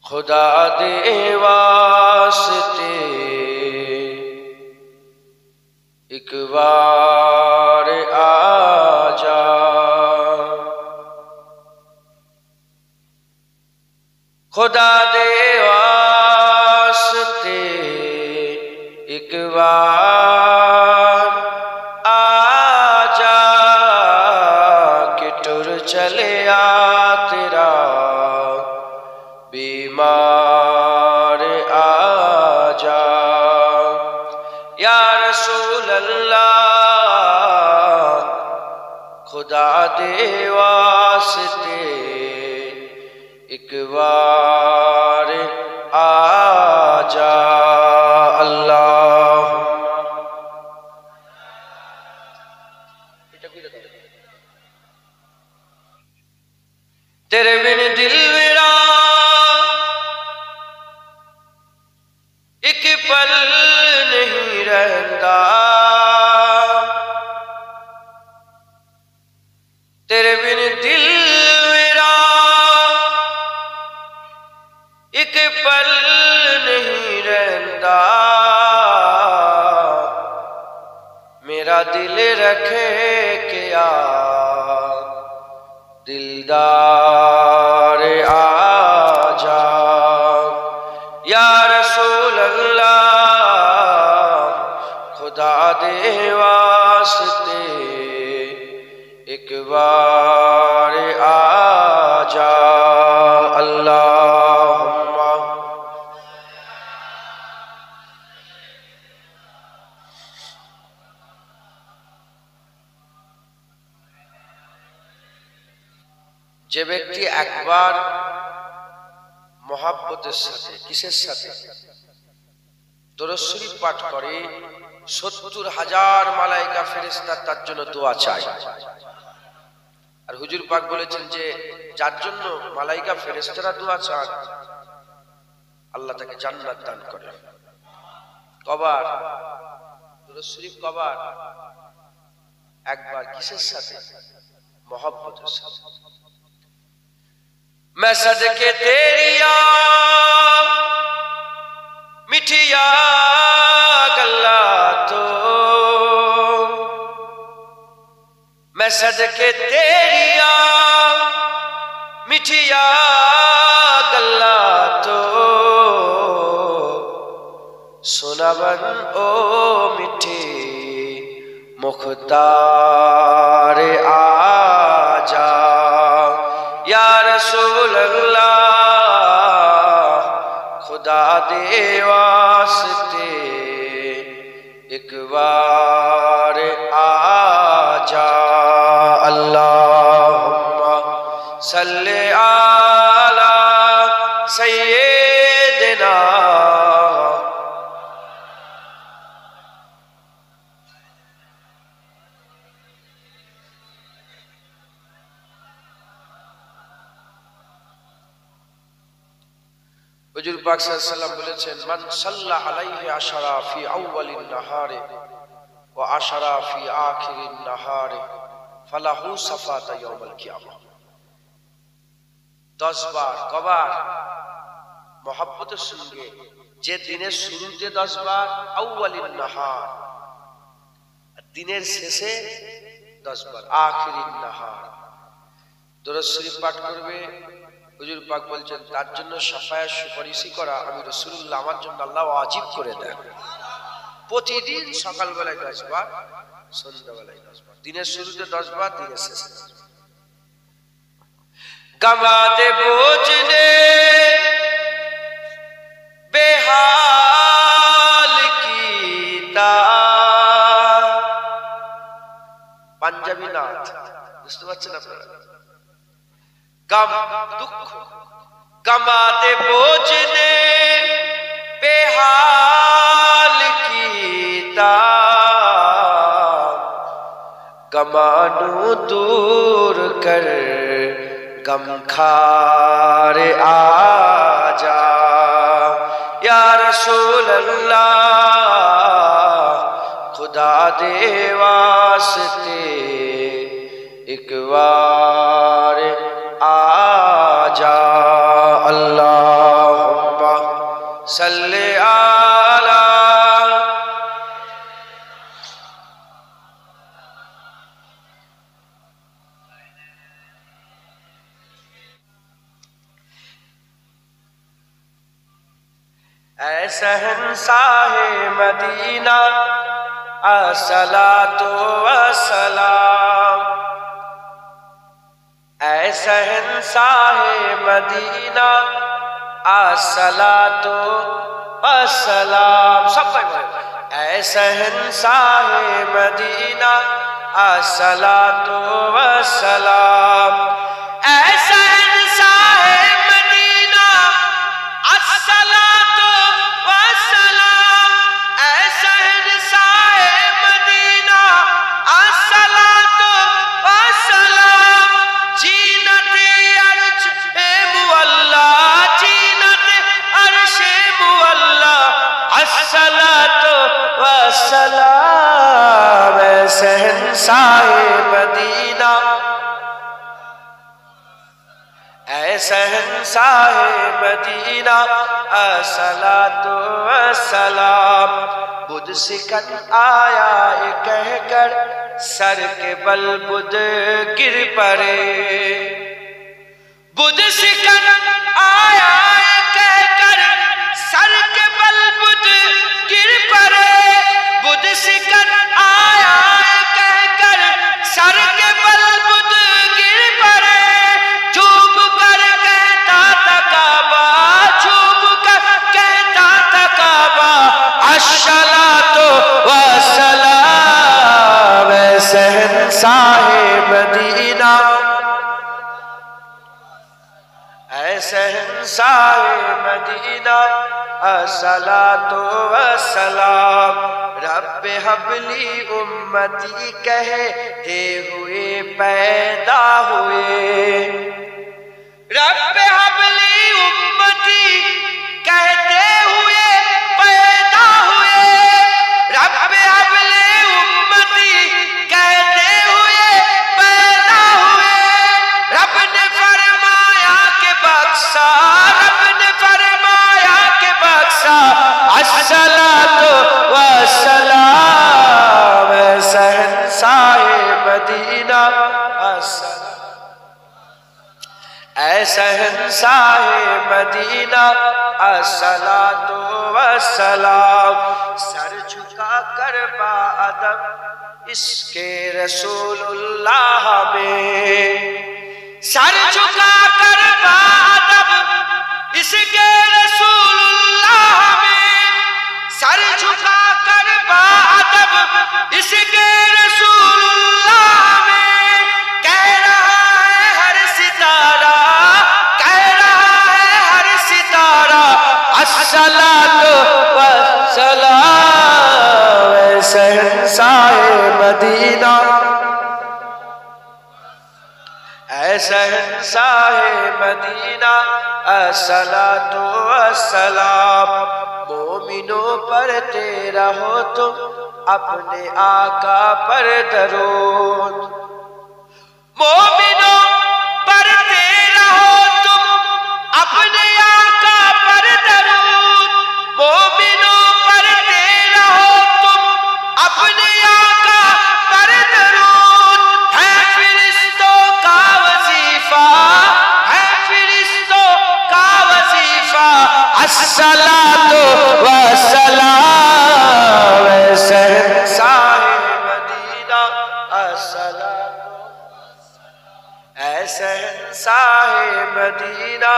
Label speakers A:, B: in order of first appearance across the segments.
A: خدا دے واسطے ایک بار آ جا، خدا دے واسطے ایک بار آ جا کہ ٹر چلے آ تیرا بیمار آ جا یا رسول اللہ، خدا دے واسطے ایک بار آ جا۔ اللہ تیرے بن دل میرا ایک پل نہیں رہتا، تیرے بن دل میرا ایک پل نہیں رہتا، میرا دل رکھے کیا دلدار آ جا یا رسول اللہ، خدا دے واسطے ایک بار آ جا۔ اللہم যে ব্যক্তি একবার মহাব্বতের সাথে কিসের সাথে দরুদ শরীফ পাঠ করে ৭০,০০০ মালায়েকা ফেরেশতা তার জন্য দোয়া চায়। আর হুজুর পাক বলেছেন যে যার জন্য মালায়েকা ফেরেশতারা দোয়া চান আল্লাহ তাকে জান্নাত দান করেন। কবার দরুদ শরীফ কবার? একবার। কিসের সাথে? মহাব্বতের সাথে। میں صدقے تیری مٹھیا گلا تو، میں صدقے تیری مٹھیا گلا تو، سنا بن او مٹھی مختار آ جا یا رسول اللہ، خدا دے واسطے ایک بار آ جا۔ اللہم صلی علی سیدنا حضور پاک صلی اللہ علیہ وسلم বলেছেন من صلى عليه 10 في اول النهار و10 في آخر النهار فله صفات يوم القيامة۔ 10 বার। কবার? মহব্বতের সঙ্গে যে দিনের শুরুতে 10 বার আউয়ালিন নাহার, দিনের শেষে 10 বার আখিরিন নাহার দরুদ শরীফ পাঠ করবে। হুজুর পাক বলছেন তার জন্য শাফায়াত সুপারিশি করা আমি রাসূলুল্লাহ আমার জন্য আল্লাহ ওয়াজিব করে দেন। প্রতিদিন সকালবেলায় 10 বার, সন্ধ্যাবেলায় 10 বার, দিনের শুরুতে 10 বার, দিনের শেষে 10 বার। গামাদে বোঝনে বেহাল কিতা, পাঞ্জাবি নাথ, বুঝতে পারছেন আপনারা? গম দুঃখ, গমাদে বোঝনে বেহাল কিতা, গমানু দূর কর গম খার আজা یا رسول اللہ، خدا دے واسطے ایک بار آ جا۔ اللہ اے شہنشاہ مدینہ الصلاۃ والسلام، اے شہنشاہ مدینہ الصلاۃ والسلام، سب پڑھیں، اے شہنشاہ مدینہ الصلاۃ والسلام، اے شہنشاہ مدینہ الصلاۃ والسلام، اے شہنشاہ مدینہ الصلاۃ والسلام، جینت عرش مولا، جینت عرش مولا الصلاۃ والسلام، اے شہنشاہ مدینہ، اے شہنشاہ مدینہ الصلاۃ والسلام، بدھ سکن آیا کہہ کر سر کے بل بدھ گر پڑے، بدھ سکن آیا کہہ کر سر کے بل بدھ گر پڑے، بدھ سکن آیا کہہ کر سر کے بل بدھ گر پڑے، چوب کر کہتا تھا کعبہ، چوب کر کہتا تھا کعبہ الصلاۃ والسلام، اے شہنشاہ مدینہ، اے شہنشاہ مدینہ الصلاۃ والسلام، رب حب لی امتی کہتے ہوئے پیدا ہوئے، رب حب لی امتی کہتے ہوئے پیدا ہوئے، رب حب لی امتی کہتے ہوئے پیدا ہوئے، رب نے فرمایا کہ بخشا، رب نے فرمایا کہ بخشا الصلاۃ والسلام، اے شہنشاہ مدینہ الصلاۃ، اے شہنشاہ مدینہ الصلاۃ والسلام، سر جھکا کر با ادب اس کے رسول اللہ میں، سر جھکا کر با ادب اس کے رسول اللہ میں، سر جھکا کر با ادب اس کے رسول اللہ میں، کہہ رہا ہے ہر ستارہ، کہہ رہا ہے ہر ستارہ الصلاۃ والسلام، اے شہنشاہ مدینہ، اے شہنشاہ مدینہ الصلاۃ والسلام، مومنوں پڑھتے رہو تم اپنے آقا پر درود، مومنوں پڑھتے رہو تم اپنے آقا پر درود، مومنوں پڑھتے رہو تم اپنے آقا پر درود، ہے فرشتوں کا وظیفہ، ہے فرشتوں کا وظیفہ الصلاۃ والسلام، اے شہنشاہ مدینہ الصلاۃ، اے شہنشاہ مدینہ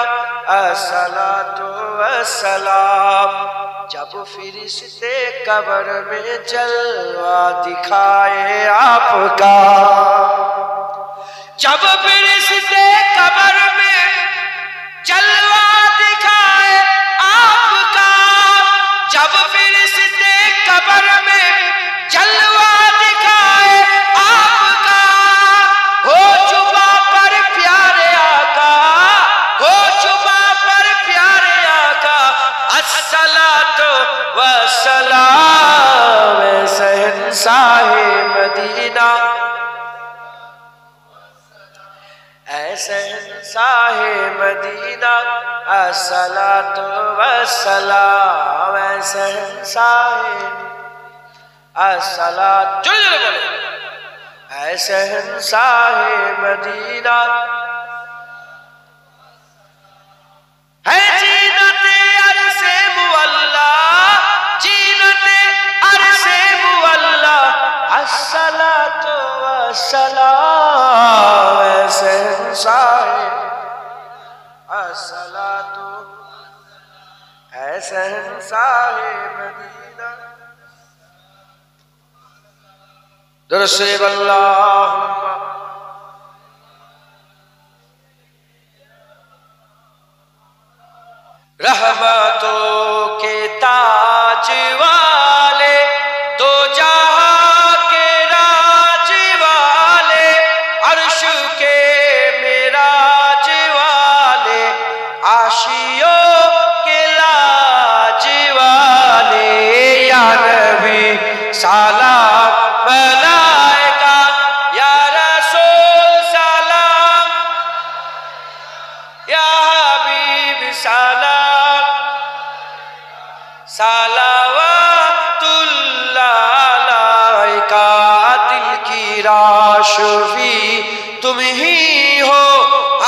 A: الصلاۃ والسلام، جب فرشتے قبر میں جلوہ دکھائے آپ کا، جب فرشتے قبر میں جلوہ دکھائے آپ کا، جب فرشتے قبر میں جلوہ دکھائے آپ کا، ہو چبا پر پیارے آقا، ہو چبا پر پیارے آقا الصلاۃ والسلام، اے شہنشاہ مدینہ، اے شہنشاہ مدینہ الصلاۃ والسلام، اے شہنشاہ الصلاۃ، جلدی بولے، اے شہنشاہ مدینہ، ہے زینت عرش مولا अस्सलातु ऐ शहंशाह मदीना दुरूद शरीफ अल्लाहुम्मा रहमतों के ताज वाले दो जहां के राज वाले अर्श के मेराज वाले आशियों के लाज वाले या नबी सलाम मलाइका या रसूल सलाम या हबीब सलाम सलावतुल्लाह अलैका दिल की राशवी तुम ही हो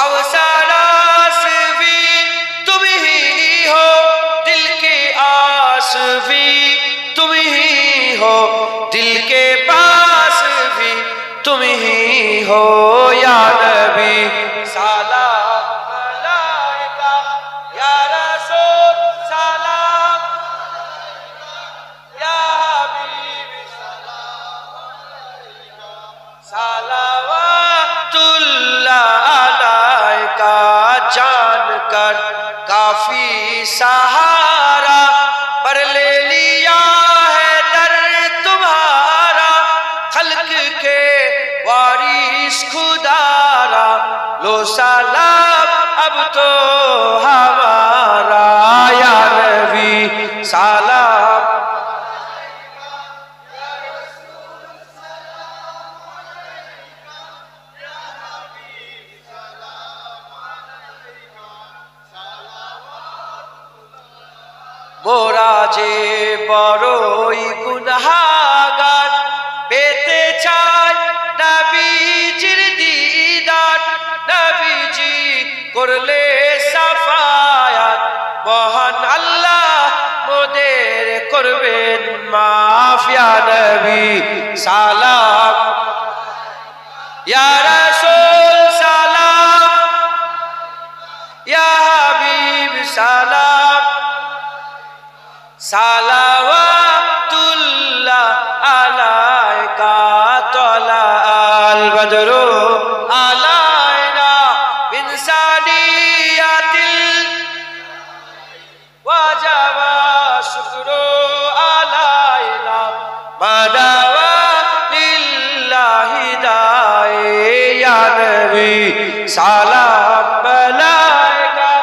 A: अवसरास भी तुम ही हो दिल की आस भी तुम ही हो दिल के पास भी तुम ही हो या नबी सलाम मलाइका या रसूल सलाम या हबीब सलावतुल्लाह अलैका जान कर काफी सहारा पर ले लिया है दर तुम्हारा खल्क के वारिस खुदारा लो सलाम अब तो हमारा या नबी सलाम মোরা যে বড়ই গুনাহগার পেতে চাই নবীজির দিদার নবীজি করলে সাফায়াত মহান আল্লাহ মোদের করবেন মাফ ইয়া নবী সালাম ইয়া রাসূল সালাম ইয়া হাবিব সালাম सलावतुल्लाह अलैका तलाअल बदरु अलैना मिन सानियातिल वजबा शुक्रू अलैना मदावा लिल्लाहि दाए या नबी सलाम मलाइका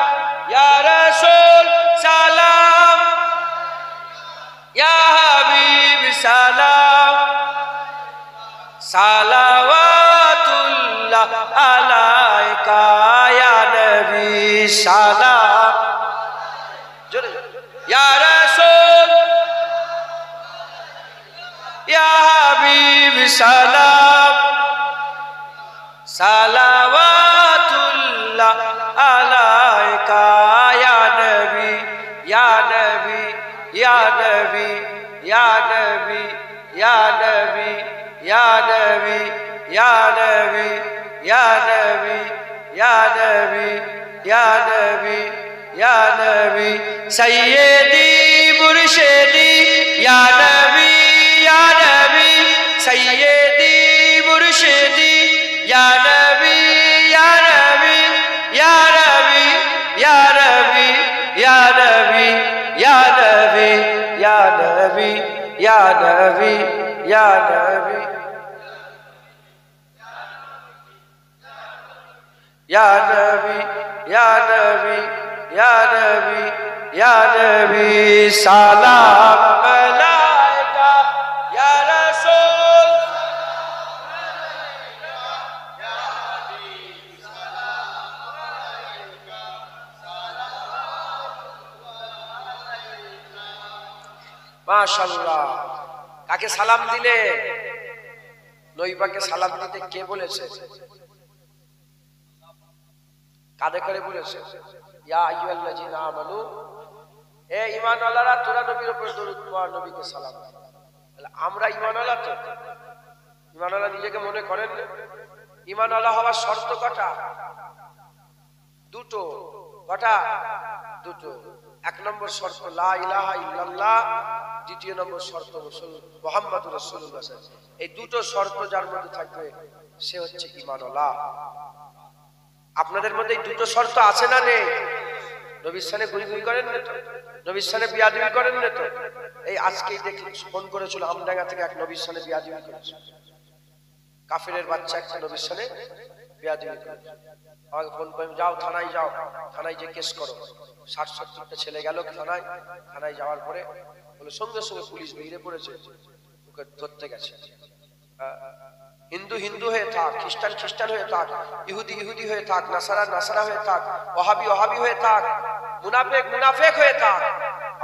A: या रसूल सलाम या हबीब सलाम सलावतुल्लाह अलैका या नबी सलाम या रसूल या हबीब सलाम सलावतुल्लाह अलैका या नबी या नबी या नबी या नबी या नबी या नबी या नबी या नबी या नबी या नबी या नबी सैयदी मुर्शिदी या नबी सैयदी मुर्शिदी या नबी या नबी या नबी या नबी या नबी या नबी या नबी या नबी या नबी या नबी या नबी या नबी या नबी सलाम मलाइका या रसूल মাশাআল্লাহ কাকে সালাম দিলে নবী পাকে সালাম দিতে কে বলেছে কাঁধে করে বলেছে ইয়া আইয়ুহাল্লাযিনা আমানু এ ঈমানওয়ালারা তোমরা নবীর উপর দরুদ পড়ো নবীকে সালাম দাও তাহলে আমরা ঈমানওয়ালা তো ঈমানওয়ালা নিজেকে মনে করেন ঈমানওয়ালা হওয়ার শর্ত কটা দুটো কটা? দুটো। এক নম্বর শর্ত লা ইলাহা ইল্লাল্লাহ, দ্বিতীয় নম্বর শর্ত মুহাম্মাদুর রাসূলুল্লাহ। এই দুটো শর্ত যার মধ্যে থাকবে সে হচ্ছে ঈমানওয়ালা। আপনাদের মধ্যে এই দুটো শর্ত আছে না নেই? নবীর সানে গুই করেন না তো? নবীর সানে বিয়াদবি করেন না তো? এই আজকেই দেখি ফোন করেছিল আমডাঙ্গা থেকে, এক নবীর সানে বিয়াদবি করেছে, কাফিরের বাচ্চা একটা নবীর সানে বিয়াদবি করেছে। আমাকে ফোন করে, যাও থানায়, যাও থানায় যে কেস করো। 60-70টা ছেলে গেল থানায়। থানায় যাওয়ার পরে বলে সঙ্গে সঙ্গে পুলিশ বেরিয়ে পড়েছে, ওকে ধরতে গেছে। হিন্দু হিন্দু হয়ে থাক, খ্রিস্টান খ্রিস্টান হয়ে থাক, ইহুদি ইহুদি হয়ে থাক, নাসারা নাসারা হয়ে থাক, ওহাবি ওহাবি হয়ে থাক, মুনাফিক মুনাফিক হয়ে থাক,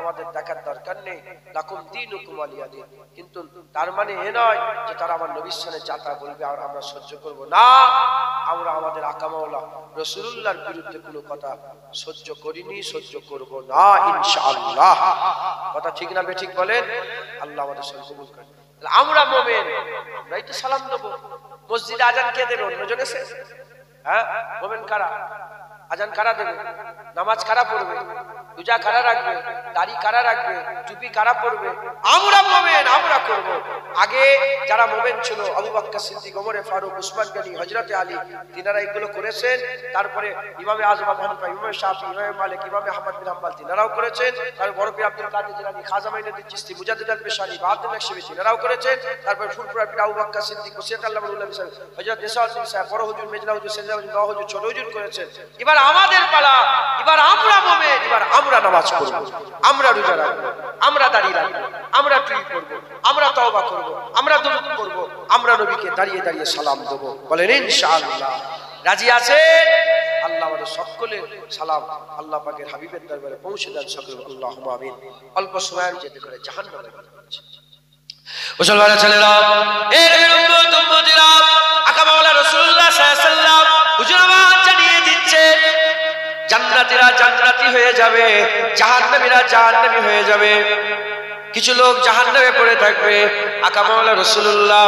A: আমাদের দেখার দরকার নেই। লাকুম দীনুকুম ওয়ালিয়া দীন। কিন্তু তার মানে এ নয় যে তারা আমার নবীর সামনে যাতা বলবে আর আমরা সহ্য করব না। আমরা আমাদের আকা মাওলা রাসূলুল্লাহর বিরুদ্ধে কোনো কথা সহ্য করিনি, সহ্য করব না ইনশাআল্লাহ। কথা ঠিক না বেঠিক বলেন? আল্লাহ আমাদের সঙ্গে কবুল করেন। আমরা মুমিন, আমরাই তো সালাম দেব। মসজিদে আজান কে দেবে? অন্যজন এসে? হ্যাঁ, মুমিন কারা? আজান কারা দেবে? নামাজ কারা পড়বে? রোজা কারা রাখবে? দাড়ি কারা রাখবে? টুপি কারা পরবে? আমরা মুমিন, আমরা করব। আগে যারা মুমিন ছিল, আবু বকর সিদ্দিক, ওমর ফারুক, উসমান গনি, হযরতে আলী, তিনারা এগুলো করেছেন। তারপরে ইমামে আযম আবু হানিফা, ইমামে শাফি, ইমামে মালিক, ইমামে আহমদ বিন হাম্বল তিনারাও করেছেন। তারপর বড় পীর আব্দুল কাদের জিলানী, খাজা মাইনুদ্দিন চিশতি, মুজাদ্দিদ আল পেশানি, বাহাদুর নকশবী তিনারাও করেছেন। তারপর ফুরফুরা পীর আবু বকর সিদ্দিক, ওসিয়ত আল্লাহ উল্লাহ সাহেব, হযরত নেসাউদ্দিন সাহেব, বড় হুজুর, মেজলা হুজুর, সেজদা হুজুর, নওয়াজ হুজুর, ছোট হুজুর করেছেন। এবার আমাদের পালা, এবার আমরা মুমিন, এবার আমরা নামাজ পড়ব, আমরা রোজা রাখবো, আমরা দাড়ি রাখবো, আমরা টুপি পরবো, আমরা তওবা করব, আমরা দুরূদ পড়ব, আমরা নবীকে দাঁড়িয়ে দাঁড়িয়ে সালাম দেব। বলেন ইনশাআল্লাহ। রাজি আছেন? আল্লাহ আমাদের সকলের সালাম আল্লাহ পাকের হাবিবের দরবারে পৌঁছে দেন সকলে। আল্লাহুম্মা আমিন। অল্প সময়ের যেতে করে জাহান্নামের কথা বলছি। মুসলমান ছেলেরা, এর উম্মত উম্মতিরা, আকা মাওলা রাসূলুল্লাহ সাল্লাল্লাহু আলাইহি ওয়াসাল্লাম হুজুর আমার জানিয়ে দিচ্ছে, জান্নাতীরা জান্নাতি হয়ে যাবে, জাহান্নামীরা জাহান্নামী হয়ে যাবে। কিছু লোক জাহান্নামে পড়ে থাকবে, আকা মাওলা রাসূলুল্লাহ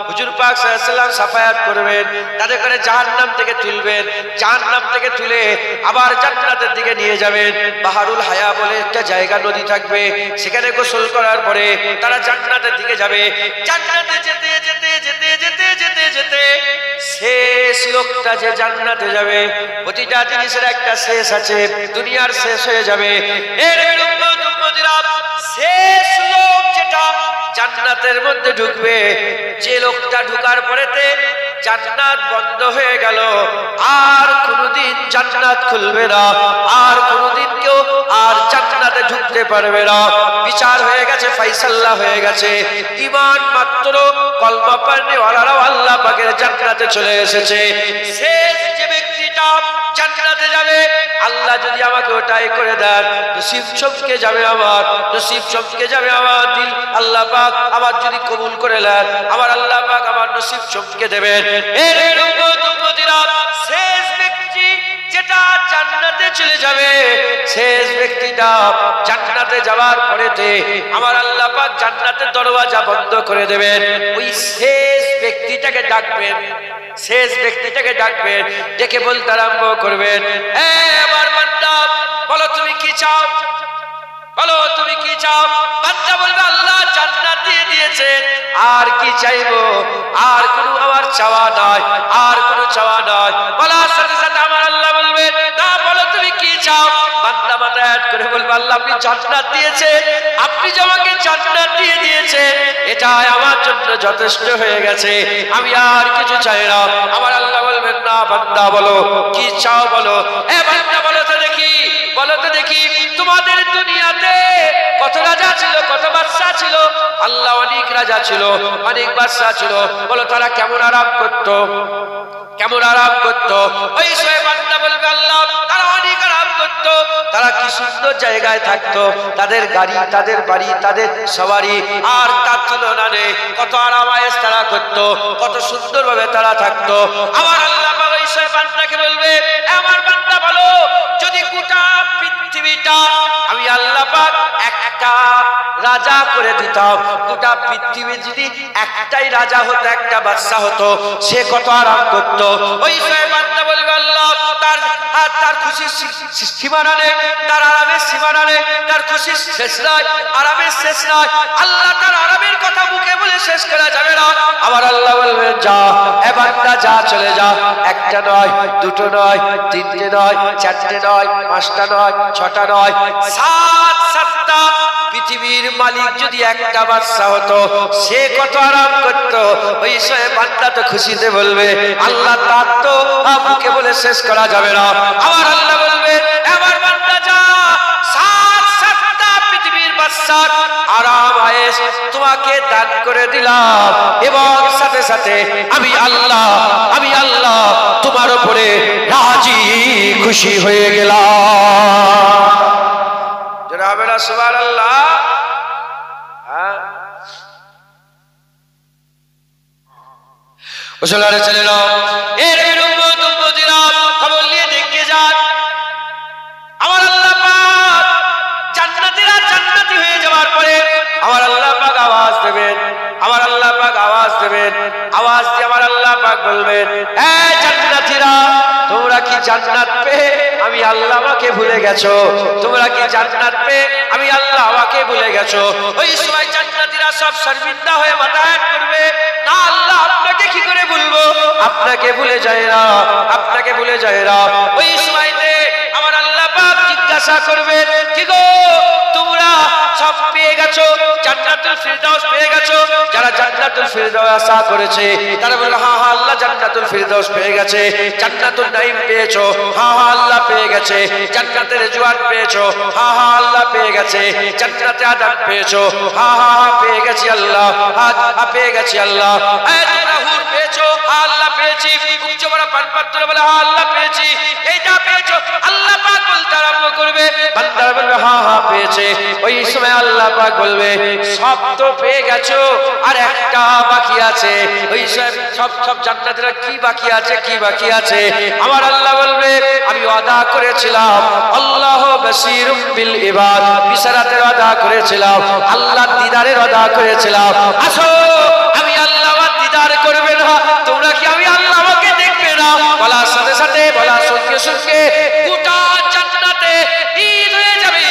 A: হুজুর পাক সাল্লাল্লাহু আলাইহি ওয়াসাল্লাম সাফায়াত করবেন, তাদের করে জাহান্নাম থেকে তুলবেন, জাহান্নাম থেকে তুলে আবার জান্নাতের দিকে নিয়ে যাবেন। বাহারুল হায়া বলে একটা জায়গা, নদী থাকবে, সেখানে গোসল করার পরে তারা জান্নাতের দিকে যাবে। জান্নাতে যেতে যেতে যেতে যেতে যেতে যেতে শেষ লোকটা যে জান্নাতে যাবে, প্রতিটা জিনিসের একটা শেষ আছে, দুনিয়ার শেষ হয়ে যাবে। এর উম্মত উম্মতিরা, শেষ লোক যেটা জান্নাতের মধ্যে ঢুকবে, যে লোকটা ঢুকার পরেতে জান্নাত বন্ধ হয়ে গেল, আর কোনদিন জান্নাত খুলবে না, আর কোনদিন কেউ আর জান্নাতে ঢুকতে পারবে না। বিচার হয়ে গেছে, ফাইসাল্লা হয়ে গেছে। ঈমান মাত্র কলমা পড়নেওয়ালারাও আল্লাহ পাকের জান্নাতে চলে এসেছে। শেষ যে ব্যক্তিটা জান্নাতে যাবে, আল্লাহ যদি আমাকে ওটাই করে দেন, নসিব চমকে যাবে আমার, নসিব চমকে যাবে আমার দিল। আল্লাহ পাক আবার যদি কবুল করে নেন, আবার আল্লাহ পাক আমার নসিব চমকে দেবেন। এর উম্মতিরা, শেষ ব্যক্তি যেটা জান্নাতে চলে যাবে, শেষ ব্যক্তিটা জান্নাতে যাওয়ার পরেতে আমার আল্লাহ পাক জান্নাতের দরওয়াজা বন্ধ করে দেবেন। ওই শেষ ব্যক্তিটাকে ডাকবেন, শেষ ব্যক্তিটাকে ডাকবেন, ডেকে বলতে আরম্ভ করবেন, আমার বান্দা বলো তুমি কি চাও, বলো তুমি কি চাও। বান্দা বলবে আল্লাহ জান্নাত দিয়ে দিয়েছেন, আর কি চাইবো, আর কোনো আমার চাওয়া নাই, আর কোনো চাওয়া নাই। বলার সাথে সাথে আমার আল্লাহ বলবে না, বলো তুমি কি চাও। বান্দা মাথা অ্যাড করে বলবে আল্লাহ আপনি জান্নাত দিয়েছেন, আপনি যে আমাকে জান্নাত দিয়ে দিয়েছেন, এটাই আমার জন্য যথেষ্ট হয়ে গেছে, আমি আর কিছু চাই না। আমার আল্লাহ বলবেন না, বান্দা বলো কি চাও, বলো। এ বান্দা বলো তো দেখি, বলো তো দেখি, তোমাদের দুনিয়াতে কত রাজা ছিল, কত বাদশা ছিল। আল্লাহ অনেক রাজা ছিল, অনেক বাদশা ছিল। বলো তারা কেমন আরাম করত, কেমন আরাম করত। ওই সে বান্দা বলবে আল্লাহ তারা অনেক আরাম করত, তারা কি সুন্দর জায়গায় থাকতো, তাদের গাড়ি, তাদের বাড়ি, তাদের সবারই আর তার তুলনা নেই। কত আরাম আয়েশ তারা করত, কত সুন্দরভাবে তারা থাকতো। আমার আল্লাহ ওই সে বান্দাকে বলবে আমার বান্দা বলো, যদি গোটা পৃথিবীটা আমি আল্লাহ পাক একটা রাজা করে দিতাম। গোটা পৃথিবী যদি একটাই রাজা হতো, একটা বাদশা হতো, সে কত আরাম করত। ওই বান্দা বলবে আল্লাহ তার খুশির সীমানা নেই, তার আরামের সীমানা নেই, তার খুশির শেষ নাই, আরামের শেষ নাই। আল্লাহ তার আরামের কথা মুখে বলে শেষ করা যাবে না। আবার আল্লাহ বলবেন যা এ বান্দা যা, চলে যা। একটা নয়, দুটো নয়, তিনটে নয়, চারটে নয়, পাঁচটা নয়, ছটা নয়, সাতটা। পৃথিবীর মালিক যদি একটা বাদশা হতো, সে কত আরাম করতো। ওই সময় বান্দা তো খুশিতে বলবে আল্লাহ তার তো মুখে বলে শেষ করা যাবে না। আবার আল্লাহ বলবে এবার বান্দা যা, সাতটা পৃথিবীর বাদশার আরাম আয়েশ তোমাকে দান করে দিলাম, এবং সাথে সাথে আমি আল্লাহ তোমার উপরে রাজি খুশি হয়ে গেলাম। যারা হবে না সুবহানাল্লাহ। মুসলমানের ছেলেরা, এর খবর নিয়ে দেখে যান, আমার আল্লাহ পাক জান্নাতীরা জান্নাতি হয়ে যাওয়ার পরে আমার আল্লাহ পাক আওয়াজ দেবেন, আমার আল্লাহ পাক আওয়াজ দেবেন, আওয়াজ দিয়ে আমার আল্লাহ পাক বলবেন এ জান্নাতীরা, তোমরা কি জান্নাত পেয়ে আমি আল্লাহ আমাকে ভুলে গেছো? তোমরা কি জান্নাত পেয়ে আমি আল্লাহ আমাকে ভুলে গেছো? ওই সময় জান্নাতীরা সব শর্মিন্দা হয়ে মাথা হেঁট করবে, না আল্লাহ আপনাকে কি করে ভুলবো, আপনাকে ভুলে যায় না, আপনাকে ভুলে যায় না। ওই সময়তে আমার আল্লাহ পাক জিজ্ঞাসা করবে কি গো তোমরা সব পেয়ে গেছো, জান্নাতুল ফিরদাউস পেয়ে গেছো? যারা জান্নাতুল ফিরদাউস আশা করেছে তারা বলে হ্যাঁ হ্যাঁ আল্লাহ জান্নাতুল ফিরদাউস পেয়ে গেছে। জান্নাতুল নাঈম পেয়েছো? হ্যাঁ হ্যাঁ আল্লাহ পেয়ে গেছে। জান্নাতুল রিজওয়ান পেয়েছো? হ্যাঁ হ্যাঁ আল্লাহ পেয়ে গেছে। জান্নাতুল আদন পেয়েছো? হ্যাঁ হ্যাঁ পেয়ে গেছি আল্লাহ, হ্যাঁ পেয়ে গেছি আল্লাহ। তোমরা হুর পেয়েছো? হ্যাঁ আল্লাহ পেয়েছি। উচ্চ বড় পানপাত্র বলে হ্যাঁ আল্লাহ পেয়েছি। এইটা পেয়েছো? আল্লাহ পাক বলতে আরম্ভ করবে, বান্দারা বলবে হ্যাঁ হ্যাঁ পেয়েছে। ওই সময় আল্লাহ পাক বলবে সব তো পেয়ে গেছো, আর একটা বাকি আছে। ওই সব জান্নাতীরা কি বাকি আছে, কি বাকি আছে? আমার আল্লাহ বলবে আমি ওয়াদা করেছিলাম আল্লাহ বাসীরুম বিল ইবাদ, বিশারাতের ওয়াদা করেছিলাম, আল্লাহর দিদারের ওয়াদা করেছিলাম। আসো আমি আল্লাহ দিদার করবে না, তোমরা কি আমি আল্লাহ আমাকে দেখবে না? বলার সাথে সাথে, বলার সঙ্গে সঙ্গে গোটা জান্নাতে ঈদ হয়ে যাবে।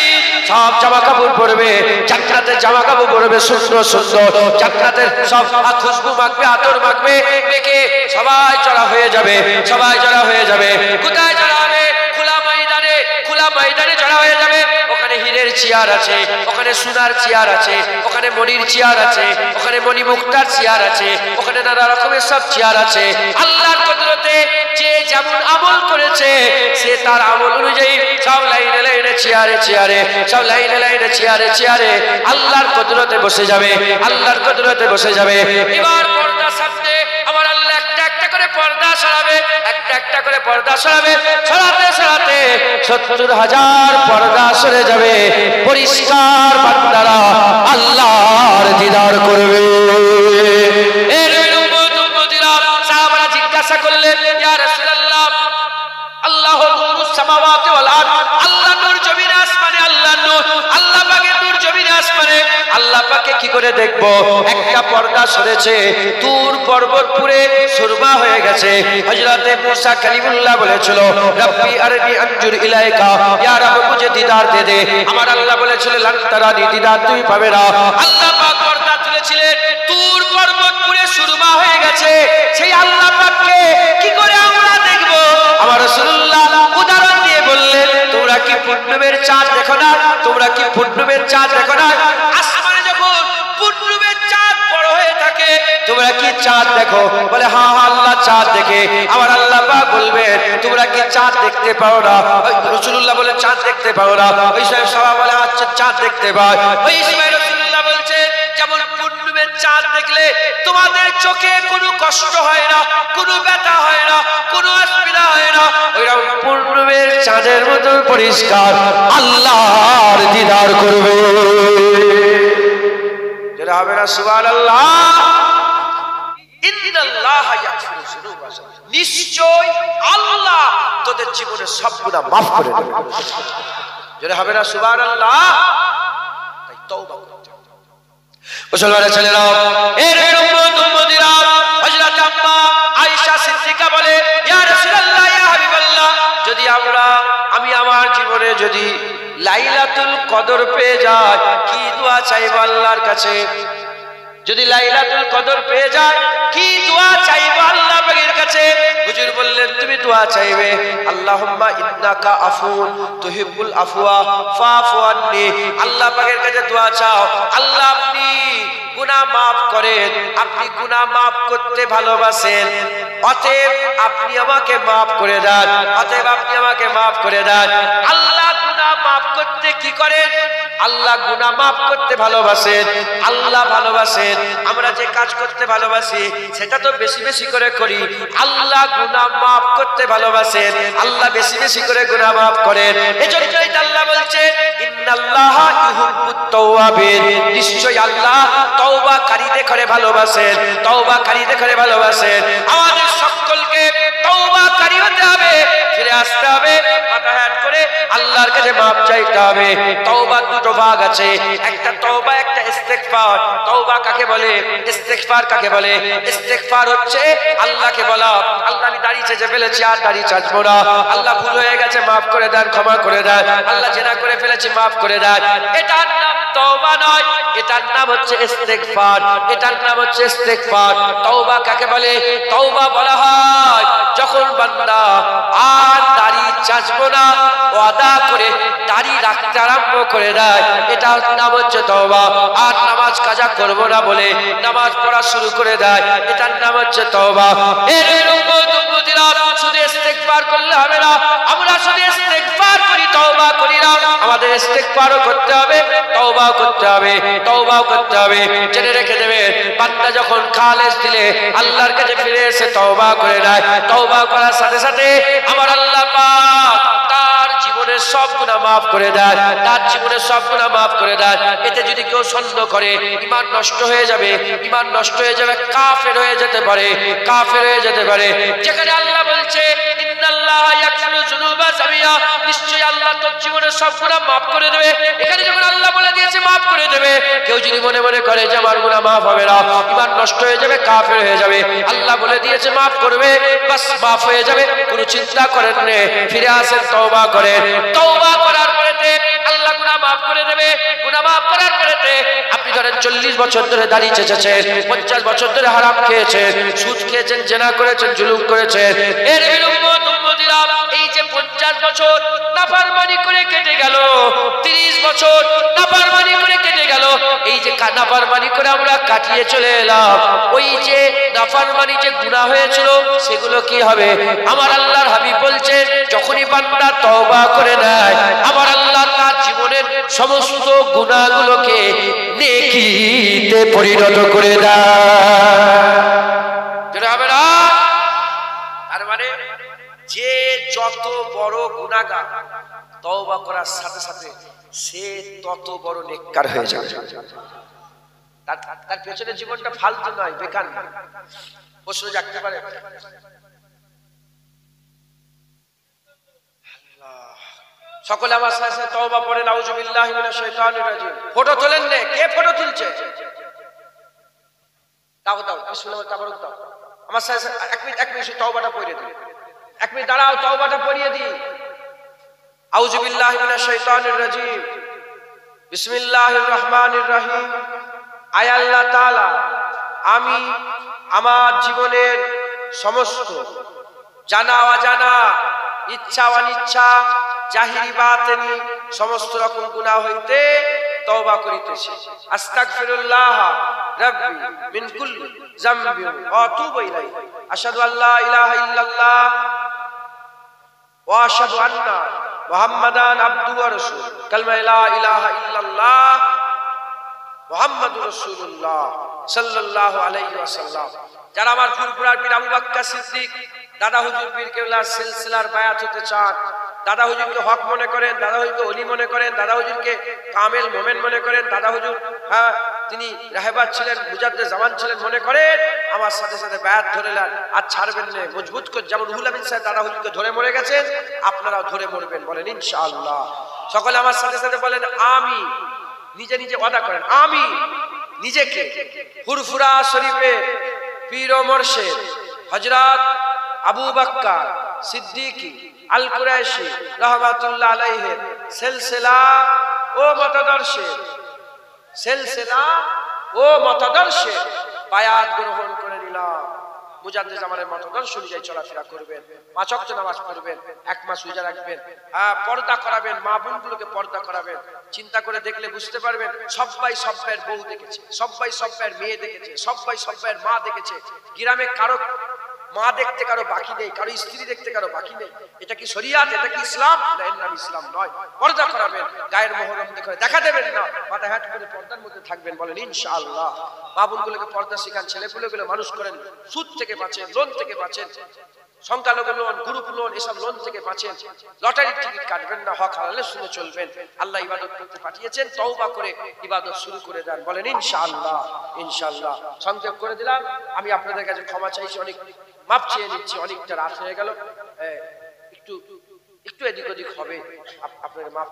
A: সব জামা কাপড় পরবে, জান্নাতের জামা কাপড় পরবে সুন্দর সুন্দর, জান্নাতের সব খুশবু মাখবে, আতর মাখবে, মেখে সবাই জড়া হয়ে যাবে, সবাই জড়া হয়ে যাবে। কোথায় জড়া হবে? খোলা ময়দানে, খোলা ময়দানে জড়া হয়ে যাবে। ওখানে হীরের চেয়ার আছে, ওখানে সোনার চেয়ার আছে, ওখানে মণির চেয়ার আছে, ওখানে মণিমুক্তার চেয়ার আছে, ওখানে নানা রকমের সব চেয়ার আছে। আল্লাহর কুদরতে যে যেমন আমল করেছে সে তার আমল অনুযায়ী সব লাইনে লাইনে চেয়ারে চেয়ারে, সব লাইনে লাইনে চেয়ারে চেয়ারে আল্লাহর কুদরতে বসে যাবে, আল্লাহর কুদরতে বসে যাবে। এবার পর্দা সামনে আমার আল্লাহ একটা একটা করে পর্দা সরাবে, একটা একটা করে পর্দা সরাবে, সরাতে সরাতে ৭০,০০০ পর্দা সরে যাবে। পরিষ্কার বান্দারা আল্লাহর দিদার করবে। এর উম্মতিরা সাহাবারা জিজ্ঞাসা করলেন ইয়া রাসূলুল্লাহ, আল্লাহু নূরুস সামাওয়াতি ওয়াল আরদ, আল্লাহ নূর জমিনে আসমানে, আল্লাহ নূর, আল্লাহ পাকের নূর জমিনে আসমানে, আল্লাহ পাকে কি করে দেখবো? একটা পর্দা সরেছে, তুর পর্বত পুরে সুরমা হয়ে গেছে। হযরতে মুসা কালিমুল্লাহ বলেছিল রব্বি আরনি আনজুর ইলাইকা, ইয়া রব মুঝে দিদার দে দে। আমার আল্লাহ বলেছিল লান তারানি, দিদার তুমি পাবে না। আল্লাহ পাক পর্দা তুলেছিলেন, তুর পর্বত পুরে সুরমা হয়ে গেছে। সেই আল্লাহ পাককে কি করে আমরা দেখবো? আমার রাসূলুল্লাহ উদাহরণ দিয়ে বললেন তোমরা কি পূর্ণিমার চাঁদ দেখো না? তোমরা কি পূর্ণিমার চাঁদ দেখো না? আসমানে যখন পূর্ণিমার চাঁদ বড় হয়ে থাকে তোমরা কি চাঁদ দেখো? বলে হ্যাঁ হ্যাঁ আল্লাহ চাঁদ দেখে। আমার আল্লাহ পাক বলবেন তোমরা কি চাঁদ দেখতে পাও না? রাসূলুল্লাহ বলে চাঁদ দেখতে পাও না? ওই সময় সবাই বলে আচ্ছা চাঁদ দেখতে পায়। ওই সময় রাসূলুল্লাহ বলছে যেমন পূর্ণিমার চাঁদ দেখলে তোমাদের চোখে কোনো কষ্ট হয় না, কোনো ব্যথা হয় না, কোনো অসুবিধা হয় না, ওইরকম পূর্ণিমার চাঁদের মতো পরিষ্কার আল্লাহর দিদার করবে। যেটা হবে না সুবহানাল্লাহ। ইন্নাল্লাহ ইয়াগফিরু যুনুবা, নিশ্চয় আল্লাহ তোদের জীবনের সব গুনাহ maaf করে দেবে। যেটা হবে না সুবহানাল্লাহ। তাই তওবা করতে হবে। মুসলমানের ছেলেরা, এর উম্মতিরা, হযরত আম্মা আয়েশা সিদ্দিকা বলে, ইয়া রাসূলুল্লাহ, ইয়া হাবিবাল্লাহ, যদি আমি আমার জীবনে যদি লাইলাতুল কদর পেয়ে যাই, কি দোয়া চাইবো আল্লাহর কাছে? যদি লাইলাতুল কদর পেয়ে যায়, কি দোয়া চাইবো আল্লাহ পাকের কাছে? হুজুর বললেন, তুমি দোয়া চাইবে, আল্লাহুম্মা ইন্নাকা আফুন তুহিব্বুল আফওয়া ফাফু আন্নি। আল্লাহ পাকের কাছে দোয়া চাও, আল্লাহ আপনি গুনাহ মাফ করেন, আপনি গুনাহ মাফ করতে ভালোবাসেন, অতএব আপনি আমাকে মাফ করে দেন, অতএব আপনি আমাকে মাফ করে দেন। আল্লাহ গুনাহ মাফ করতে কি করেন? আল্লাহ গুনাহ মাফ করতে ভালোবাসেন। আল্লাহ ভালোবাসেন, আমরা যে কাজ করতে ভালোবাসি সেটা তো বেশি বেশি করে করি। আল্লাহ গুনাহ মাফ করতে ভালোবাসেন, আল্লাহ বেশি বেশি করে গুনাহ মাফ করেন। এজন্যই আল্লাহ বলছে, ইন্নাল্লাহা ইউহিব্বুত তাওয়াবিন, নিশ্চয়ই আল্লাহ তওবাকারীদের করে ভালোবাসেন, তওবাকারীদের করে ভালোবাসেন। আমাদের সকলকে তওবাকারী হতে হবে, ফিরে আসতে হবে, মাথা হেঁট করে আল্লাহর কাছে মাপ চাইতে হবে। তওবার দুটো ভাগ আছে, একটা তওবা, একটা ইস্তেগফার। তওবা কাকে বলে? ইস্তেগফার কাকে বলে? ইস্তেগফার হচ্ছে আল্লাহকে বলা, আল্লাহ আমি দাড়ি চেঁচে ফেলেছি, আর দাড়ি চাচবো না, আল্লাহ ভুল হয়ে গেছে, মাফ করে দেন, ক্ষমা করে দেন, আল্লাহ জেনা করে ফেলেছি, মাফ করে দেন। এটার নাম তওবা নয়, এটার নাম হচ্ছে ইস্তেগফার, এটার নাম হচ্ছে ইস্তেগফার। তওবা কাকে বলে? তওবা বলা হয় যখন বান্দা আর দাড়ি চাচবো না ওয়াদা করে দাড়ি রাখতে আরম্ভ করে দেয়, এটার নাম হচ্ছে তওবা। আর নামাজ কাজা করব না বলে নামাজ পড়া শুরু করে দেয়, এটার নাম হচ্ছে তওবা। এর উম্মতিরা, শুধু ইস্তেগফার করলে হবে না, আমরা শুধু ইস্তেগফার করি, তওবা করি না। আমাদের ইস্তেগফারও করতে হবে, তওবাও করতে হবে, তওবাও করতে হবে। জেনে রেখে দেবেন, বান্দা যখন খালেস দিলে আল্লাহর কাছে ফিরে এসে তওবা করে নেয়, তওবা করার সাথে সাথে আমার আল্লাহ পাক তার জীবনের সব গুনাহ মাফ করে দেয়, তার জীবনের সব গুনাহ মাফ করে দেয়। এতে যদি কেউ সন্দেহ করে, ঈমান নষ্ট হয়ে যাবে, ঈমান নষ্ট হয়ে যাবে, কাফের হয়ে যেতে পারে, কাফের হয়ে যেতে পারে। যেখানে আল্লাহ বলছে, ইন্নাল্লাহা ইয়াগফিরু যুনুবা জামিয়া, নিশ্চয়ই আল্লাহ তোর জীবনের সব গুনাহ মাফ করে দেবে। এখানে যখন আল্লাহ বলে দিয়েছে মাফ করে দেবে, কেউ যদি মনে মনে করে যে আমার গুনাহ মাফ হবে না, ঈমান নষ্ট হয়ে যাবে, কাফের হয়ে যাবে, আল্লাহ বলে দিয়েছে মাফ করবে, বাস মাফ হয়ে যাবে, কোনো চিন্তা করেন না, ফিরে আসেন, তওবা করেন। তওবা করার পরেতে আল্লাহ গুনাহ মাফ করে দেবে। গুনাহ মাফ করার পরেতে আপনি ধরেন 40 বছর ধরে দাড়ি চেঁচেছেন, 50 বছর ধরে হারাম খেয়েছেন, সুদ খেয়েছেন, জেনা করেছেন, জুলুম করেছেন, এর উম্মতিরা, এই যে 50 বছর নাফরমানি করে কেটে গেল, 30 বছর নাফরমানি করে কেটে গেল, এই যে নাফরমানি করে আমরা কাটিয়ে চলে এলাম, ওই যে নাফরমানি যে গুনাহ হয়েছিল সেগুলো কি হবে? আমার আল্লাহর হাবিব বলছেন, যখনই বান্দা তওবা করে নেয়, আমার আল্লাহ তার জীবনের সমস্ত গুনাহগুলোকে নেকিতে পরিণত করে দেয়। হবে না? তার মানে যে যত বড় গুনাহগার, তওবা করার সাথে সাথে সে তত বড় নেককার হয়ে যাবে। তার পেছনে জীবনটা ফালতু নয়, বেকার নয়। প্রশ্ন জাগতে পারে, সকলে আমার সাথে তওবা পড়েন, আউযু বিল্লাহি মিনাশ শাইতানির রাজিম। ফটো তোলেন না, কে ফটো তুলছে? দাও দাও, বিসমিল্লাহ, তাবারক দাও। আমার সাথে এক মিনিট তওবাটা পড়িয়ে দিন, এক মিনিট দাঁড়াও, তওবাটা পড়িয়ে দিই। আউযু বিল্লাহি মিনাশ শাইতানির রাজিম, বিসমিল্লাহির রহমানির রহিম। আয় আল্লাহ তাআলা, আমি আমার জীবনের সমস্ত জানা অজানা, ইচ্ছা অনিচ্ছা, জাহিরি বাতিনি সমস্ত রকম গুনাহ হইতে তওবা করিতেছি। আস্তাগফিরুল্লাহ রাব্বি মিন কুল্লি যামবি ওয়া আতুবু ইলাইহি। আশহাদু আল্লা ইলাহা ইল্লাল্লাহ ওয়া আশহাদু আন্না মুহাম্মাদান আবদুহু ওয়া রাসূলুহু। কালমা লা ইলাহা ইল্লাল্লাহ মুহাম্মাদুর রাসূলুল্লাহ সাল্লাল্লাহু আলাইহি ওয়াসাল্লাম। যারা আমার ফুরফুরার পীর আবু বকর সিদ্দিক দাদা হুজুর পীর কেবলার সিলসিলার বায়াত হতে চান, দাদা হুজুরকে হক মনে করেন, দাদা হুজুরকে ওলি মনে করেন, দাদা হুজুরকে কামেল মোমেন মনে করেন, দাদা হুজুর তিনি রাহেবাত ছিলেন, মুজাদ্দেদ জামান ছিলেন মনে করেন, আমার সাথে সাথে বায়াত ধরে নেন, আর ছাড়বেন না, মজবুত করে। যেমন রুহুল আমিন সাহেব দাদা হুজুরকে ধরে মরে গেছেন, আপনারাও ধরে মরবেন, বলেন ইনশাআল্লাহ। সকলে আমার সাথে সাথে বলেন আমি। নিজে নিজে ওয়াদা করেন, আমি নিজেকে ফুরফুরা শরীফের পীর ও মুর্শিদ হযরত আবু বকর সিদ্দিকী আল কুরাইশি রাহমাতুল্লাহ আলাইহির সিলসিলা ও মতাদর্শে বায়াত গ্রহণ করে নিলাম। মুজাদ্দিদ জামানের মতাদর্শ অনুযায়ী চলাফেরা করবেন, 5 ওয়াক্ত নামাজ পড়বেন, 1 মাস রোজা রাখবেন, পর্দা করাবেন, মা বোনগুলোকে পর্দা করাবেন। চিন্তা করে দেখলে বুঝতে পারবেন সবাই সব্বার বউ দেখেছে, সবাই সব্বার মেয়ে দেখেছে, সবাই সব্বার মা দেখেছে। গ্রামে কারো মা দেখতে কারো বাকি নেই, কারো স্ত্রী দেখতে কারো বাকি নেই। এটা কি শরিয়াত? এটা কি ইসলাম? না, এর নাম ইসলাম নয়। পর্দা করাবেন, গায়ের মোহরম দেখে দেখা দেবেন না, মাথা হ্যাট করে পর্দার মধ্যে থাকবেন। বলেন ইনশাআল্লাহ। মা বোনগুলোকে পর্দা শেখান, ছেলেপুলেগুলো মানুষ করেন, সুদ থেকে বাঁচেন, লোন থেকে বাঁচেন, সংখ্যালঘু লোন, গ্রুপ লোন, এসব লোন থেকে বাঁচেন। লটারির টিকিট কাটবেন না, হক হালালে শুনে চলবেন। আল্লাহ ইবাদত করতে পাঠিয়েছেন, তওবা করে ইবাদত শুরু করে দেন। বলেন ইনশাআল্লাহ। ইনশাআল্লাহ। সংক্ষেপ করে দিলাম। আমি আপনাদের কাছে ক্ষমা চাইছি, অনেক মাপ চেয়ে নিচ্ছি, অনেকটা রাত হয়ে গেল, একটু এদিক ওদিক হবে, আপনাকে মাপ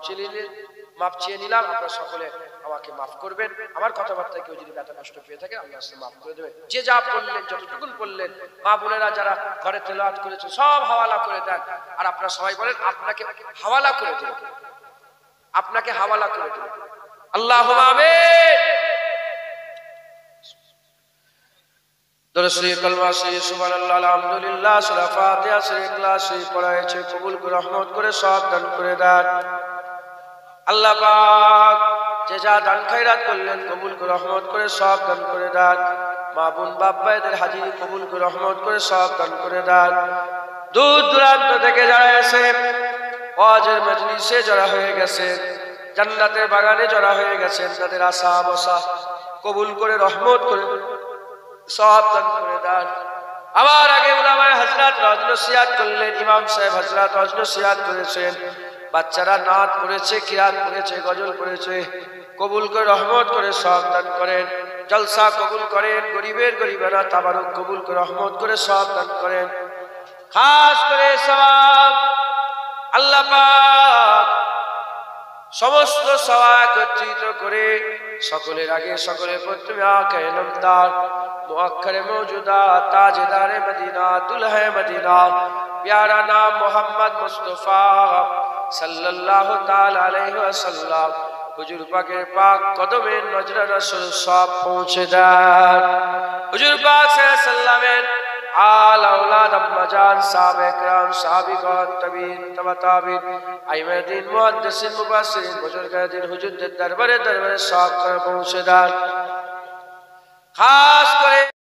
A: চেয়ে নিলাম। আপনারা সকলে আমাকে মাফ করবেন। আমার কথাবার্তায় কেউ যদি ব্যথা কষ্ট পেয়ে থাকে আল্লাহ মাফ করে দেবেন। যে যা বললেন, যতটুকুন বললেন, মা বোনেরা যারা ঘরে তেলাওয়াত করেছে সব হাওয়ালা করে দেন। আর আপনারা সবাই বলেন আপনাকে হাওয়ালা করে দেবেন, আপনাকে হাওয়ালা করে দেবেন। আল্লাহুম্মা আমিন। দরুদ কলমা শরীফ সুবহানাল্লাহ আলহামদুলিল্লাহ সূরা ফাতিহা সূরা ইখলাস শরীফ পড়াইছে, কবুল করে রহমত করে সব দান করে দেন। আল্লাহ পাক যে যা দান খায়রাত করলেন কবুল করে রহমত করে সব দান করে দেন। মা বোন বাপ ভাইদের হাজিরি কবুল করে রহমত করে সব দান করে দেন। দূর দূরান্ত থেকে যারা এসে ওয়াজের মজলিসে জড়া হয়ে গেছে, জান্নাতের বাগানে জড়া হয়ে গেছেন, তাদের আশা বসা কবুল করে রহমত করে সব দান করে দেন। আমার আগে উলামায়ে হযরত ওয়াজ নসিহত করলেন, ইমাম সাহেব হযরত ওয়াজ নসিহত করেছেন, বাচ্চারা নাত পড়েছে, কিরাত পড়েছে, গজল পড়েছে, কবুল করে রহমত করে সব দান করেন। জলসা কবুল করেন, গরিবের গরিবানা তাবারুক কবুল করে রহমত করে সব দান করেন। খাস করে সওয়াব আল্লাহ পাক সমস্ত সওয়াব একত্রিত করে সকলের আগে সকলের প্রথমে আকে নামদার মুআক্কারে মওজুদা তাজদারে মদিনা দুলহে মদিনা প্যারা নাম মোহাম্মদ মুস্তাফা সাল্লাল্লাহু তাআলা আলাইহি ওয়াসাল্লাম হুজুর পাকের পাক কদমে নজরে রাসূল সব পৌঁছে দেন। হুজুর পাক সাল্লাল্লাহু আলাইহি ওয়াসাল্লামের আল আওলাদ আম্মাজান সাহাবা کرام সাহাবীগণ তাবিঈন তাবাতাবিঈন আইমে দ্বীন মুহাদ্দিসিন মুফাসসিরিন বুজুর্গায়ে দ্বীন হুজুরদের দরবারে সব পৌঁছে দেন। খাস করে